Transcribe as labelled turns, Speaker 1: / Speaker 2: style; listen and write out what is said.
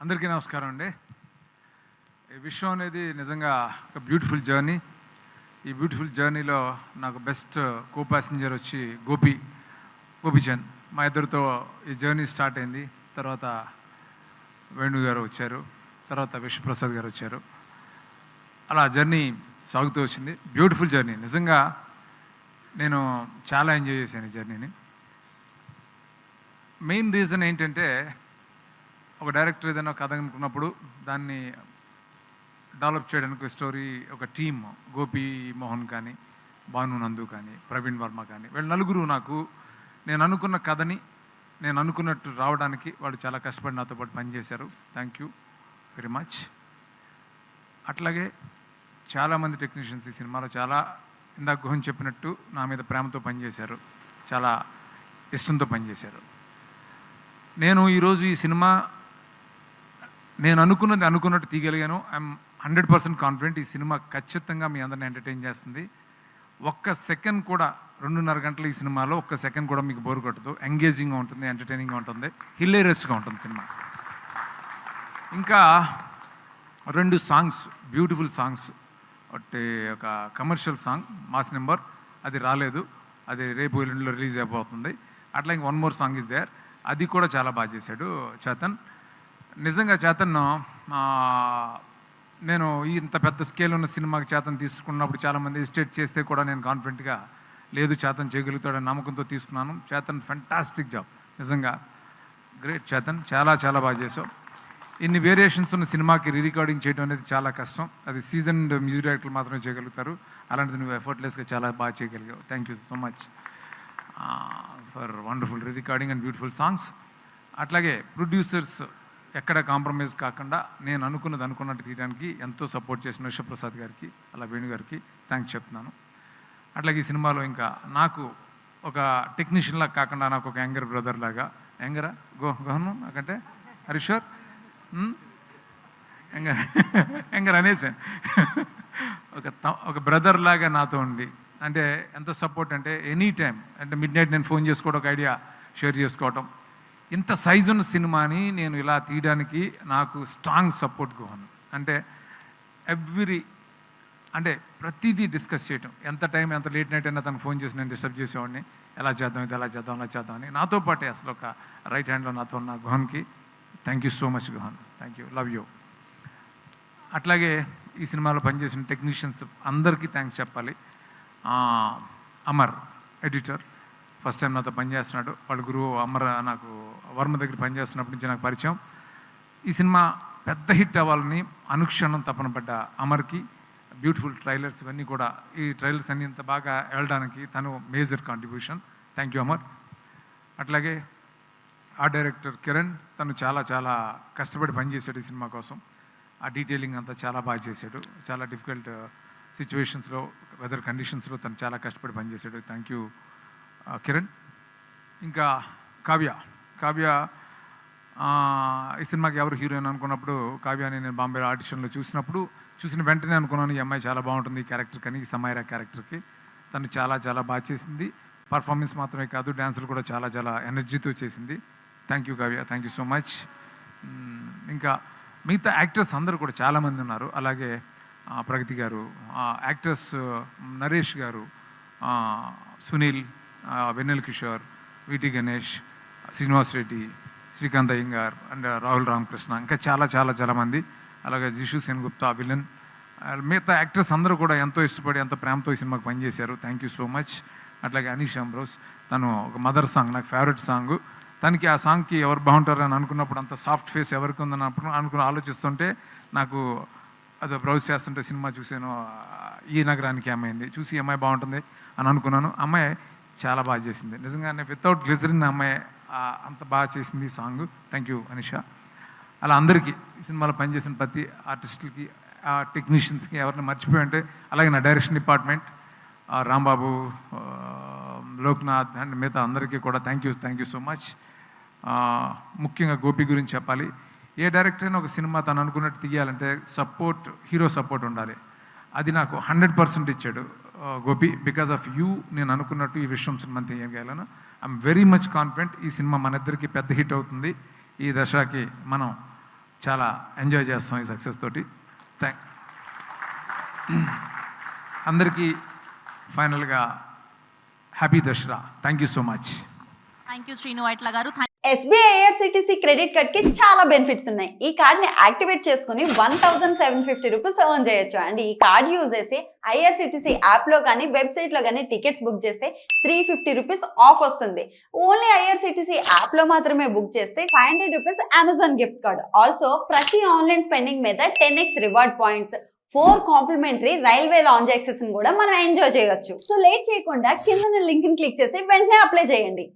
Speaker 1: అందరికీ నమస్కారం అండి. ఈ విషయం అనేది నిజంగా ఒక బ్యూటిఫుల్ జర్నీ. ఈ బ్యూటిఫుల్ జర్నీలో నాకు బెస్ట్ కో ప్యాసింజర్ వచ్చి గోపీచంద్. మా ఇద్దరితో ఈ జర్నీ స్టార్ట్ అయింది. తర్వాత వేణు గారు వచ్చారు, తర్వాత విశ్వప్రసాద్ గారు వచ్చారు. అలా జర్నీ సాగుతూ వచ్చింది. Beautiful journey. నిజంగా నేను చాలా ఎంజాయ్ చేశాను ఈ జర్నీని. మెయిన్ రీజన్ ఏంటంటే, ఒక డైరెక్టర్ ఏదైనా కథ అనుకున్నప్పుడు దాన్ని డెవలప్ చేయడానికి స్టోరీ ఒక టీమ్, గోపి మోహన్ కానీ, భాను నందు కానీ, ప్రవీణ్ వర్మ కానీ, వీళ్ళు నలుగురు నాకు నేను అనుకున్న కథని నేను అనుకున్నట్టు రావడానికి వాళ్ళు చాలా కష్టపడి నాతో పాటు పనిచేశారు. Thank you very much. అట్లాగే చాలామంది టెక్నీషియన్స్ ఈ సినిమాలో చాలా ఇందాక గుహన్ చెప్పినట్టు నా మీద ప్రేమతో పనిచేశారు, చాలా ఇష్టంతో పనిచేశారు. నేను ఈరోజు ఈ సినిమా నేను అనుకున్నట్టు తీయగలిగాను. ఐఎమ్ 100% కాన్ఫిడెంట్ ఈ సినిమా ఖచ్చితంగా మీ అందరిని ఎంటర్టైన్ చేస్తుంది. ఒక్క సెకండ్ కూడా 2.5 గంటలు ఈ సినిమాలో ఒక్క సెకండ్ కూడా మీకు బోర్ కొట్టదు. ఎంగేజింగ్గా ఉంటుంది, ఎంటర్టైనింగ్గా ఉంటుంది, హిలేరియస్గా ఉంటుంది సినిమా. ఇంకా 2 సాంగ్స్, బ్యూటిఫుల్ సాంగ్స్. ఒకటి ఒక కమర్షియల్ సాంగ్ మాస్ నెంబర్, అది రాలేదు, అది రేపు ఎల్లుండిలో రిలీజ్ అయిపోతుంది. అట్లా ఇంక 1 మోర్ సాంగ్ ఇస్ దేర్, అది కూడా చాలా బాగా చేశాడు చేతన్. నిజంగా చేతన్, నేను ఇంత పెద్ద స్కేల్ ఉన్న సినిమాకి చేతన్ తీసుకున్నప్పుడు చాలామంది ఎస్టేట్ చేస్తే కూడా నేను కాన్ఫిడెంట్గా లేదు చేతన్ చేయగలుగుతాడని నమ్మకంతో తీసుకున్నాను. చేతన్ ఫెంటాస్టిక్ జాబ్, నిజంగా గ్రేట్ చేతన్, చాలా చాలా బాగా చేసావు. ఇన్ని వేరియేషన్స్ ఉన్న సినిమాకి రికార్డింగ్ చేయడం అనేది చాలా కష్టం. అది సీజన్డ్ మ్యూజిక్ డైరెక్టర్లు మాత్రమే చేయగలుగుతారు. అలాంటిది నువ్వు ఎఫర్ట్లెస్గా చాలా బాగా చేయగలిగావు. Thank you so much for wonderful recording and beautiful songs. అట్లాగే ప్రొడ్యూసర్స్ ఎక్కడ కాంప్రమైజ్ కాకుండా నేను అనుకున్నట్టు తీయడానికి ఎంతో సపోర్ట్ చేసిన విశ్వప్రసాద్ గారికి, అలా వేణు గారికి థ్యాంక్స్ చెప్తున్నాను. అట్లాగే ఈ సినిమాలో ఇంకా నాకు ఒక టెక్నీషియన్లా కాకుండా నాకు ఒక యంగర్ బ్రదర్ లాగా, యంగరా గోహను నాకంటే హరీశ్వర్ యంగర్ అనేసాను, ఒక బ్రదర్ లాగా నాతో ఉండి, అంటే ఎంత సపోర్ట్ అంటే ఎనీ టైం, అంటే మిడ్ నైట్ నేను ఫోన్ చేసుకోవడం, ఒక ఐడియా షేర్ చేసుకోవటం. ఇంత సైజు ఉన్న సినిమాని నేను ఇలా తీయడానికి నాకు స్ట్రాంగ్ సపోర్ట్ గోహన్. అంటే అంటే ప్రతిదీ డిస్కస్ చేయటం, ఎంత టైం ఎంత లేట్ నైట్ అయినా తనకు ఫోన్ చేసి నేను డిస్టర్బ్ చేసేవాడిని, ఎలా చేద్దాం ఇది, ఎలా చేద్దాం అలా చేద్దామని. నాతో పాటే అసలు ఒక రైట్ హ్యాండ్లో నాతో ఉన్న గోహన్కి thank you so much Gohan, thank you, love you. అట్లాగే ఈ సినిమాలో పనిచేసిన టెక్నీషియన్స్ అందరికీ థ్యాంక్స్ చెప్పాలి. అమర్ ఎడిటర్ ఫస్ట్ టైం నాతో పనిచేస్తున్నాడు. వాళ్ళ గురువు అమర్ నాకు వర్మ దగ్గర పనిచేస్తున్నప్పటి నుంచి నాకు పరిచయం. ఈ సినిమా పెద్ద హిట్ అవ్వాలని అనుక్షణం తపన పడ్డ అమర్కి బ్యూటిఫుల్ ట్రైలర్స్, ఇవన్నీ కూడా ఈ ట్రైలర్స్ అన్నీ ఇంత బాగా వెళ్ళడానికి తను major contribution. Thank you Amar. అట్లాగే ఆ డైరెక్టర్ కిరణ్, తను చాలా చాలా కష్టపడి పనిచేశాడు ఈ సినిమా కోసం. ఆ డీటెయిలింగ్ అంతా చాలా బాగా చేశాడు. చాలా డిఫికల్ట్ సిచ్యువేషన్స్లో, వెదర్ కండిషన్స్లో తను చాలా కష్టపడి పనిచేశాడు. Thank you Kiran. ఇంకా కావ్య ఈ సినిమాకి ఎవరు హీరోయిన్ అనుకున్నప్పుడు కావ్యాని నేను బాంబే ఆడిషన్లో చూసిన వెంటనే అనుకున్నాను ఈ అమ్మాయి చాలా బాగుంటుంది ఈ క్యారెక్టర్ కానీ, ఈ సమైరా క్యారెక్టర్కి. తను చాలా చాలా బాగా చేసింది. పర్ఫార్మెన్స్ మాత్రమే కాదు, డ్యాన్సులు కూడా చాలా చాలా ఎనర్జీతో చేసింది. Thank you Kavya, thank you so much. ఇంకా మిగతా యాక్టర్స్ అందరూ కూడా చాలామంది ఉన్నారు. అలాగే ప్రగతి గారు, యాక్టర్స్ నరేష్ గారు, సునీల్, వెన్నెల కిషోర్, విటి గణేష్, శ్రీనివాస్ రెడ్డి, శ్రీకాంత్ అయ్యంగార్ అండ్ రాహుల్ రామకృష్ణ, ఇంకా చాలా చాలా చాలామంది. అలాగే జిషు సెన్గుప్తా విలన్, మిగతా యాక్టర్స్ అందరూ కూడా ఎంతో ఇష్టపడి ఎంతో ప్రేమతో ఈ సినిమాకి పనిచేశారు. Thank you so much. అట్లాగే అనీష్ అంబ్రోస్, తను ఒక మదర్ సాంగ్ నాకు ఫేవరెట్ సాంగ్. తనకి ఆ సాంగ్కి ఎవరు బాగుంటారు అని అనుకున్నప్పుడు, అంత సాఫ్ట్ ఫేస్ ఎవరికి ఉందని ఆలోచిస్తుంటే నాకు అది బ్రౌజ్ చేస్తుంటే సినిమా చూసాను, ఈ నగరానికి అమ్మాయింది, చూసి అమ్మాయి బాగుంటుంది అని అనుకున్నాను. అమ్మాయి చాలా బాగా చేసింది నిజంగానే. వితౌట్ గ్లిజరిన్ అమ్మాయి అంత బాగా చేసింది ఈ సాంగ్. Thank you Anisha. అలా అందరికీ ఈ సినిమాలో పనిచేసిన ప్రతి ఆర్టిస్టులకి, టెక్నీషియన్స్కి, ఎవరిని మర్చిపోయి ఉంటే, అలాగే నా direction department Rambabu, Loknath and మిగతా అందరికీ కూడా థ్యాంక్ యూ సో మచ్. ముఖ్యంగా గోపి గురించి చెప్పాలి. ఏ డైరెక్టర్ అయినా ఒక సినిమా తను అనుకున్నట్టు తీయాలంటే హీరో సపోర్ట్ ఉండాలి. అది నాకు 100% ఇచ్చాడు గోపి. బికాజ్ ఆఫ్ యూ నేను అనుకున్నట్టు ఈ విశ్వం సినిమా తీయగలను. ఐఎమ్ వెరీ మచ్ కాన్ఫిడెంట్ ఈ సినిమా మన ఇద్దరికి పెద్ద హిట్ అవుతుంది. ఈ దశకి మనం చాలా ఎంజాయ్ చేస్తాం ఈ సక్సెస్ తోటి. అందరికీ ఫైనల్గా happy Dasara. Thank you so much.
Speaker 2: Thank you Srinu Vaitla గారు.
Speaker 3: SBI IRCTC క్రెడిట్ కార్డ్ కి చాలా బెనిఫిట్స్ ఉన్నాయి. ఈ కార్డ్ ని యాక్టివేట్ చేసుకుని 1750 రూపీస్ ఎర్న్ చేయొచ్చు. అండ్ ఈ కార్డ్ యూజ్ చేసి IRCTC యాప్ లో కానీ వెబ్సైట్ లో కానీ టికెట్స్ బుక్ చేస్తే 350 రూపీస్ ఆఫ్ వస్తుంది. ఓన్లీ IRCTC యాప్ లో మాత్రమే బుక్ చేస్తే 500 rupees Amazon gift card. Also ప్రతి ఆన్లైన్ స్పెండింగ్ మీద 10x reward points, 4 complimentary railway lounge access కూడా మనం ఎంజాయ్ చేయొచ్చు. సో లేట్ చేయకుండా కింద లింక్ ని క్లిక్ చేసి వెంటనే అప్లై చేయండి.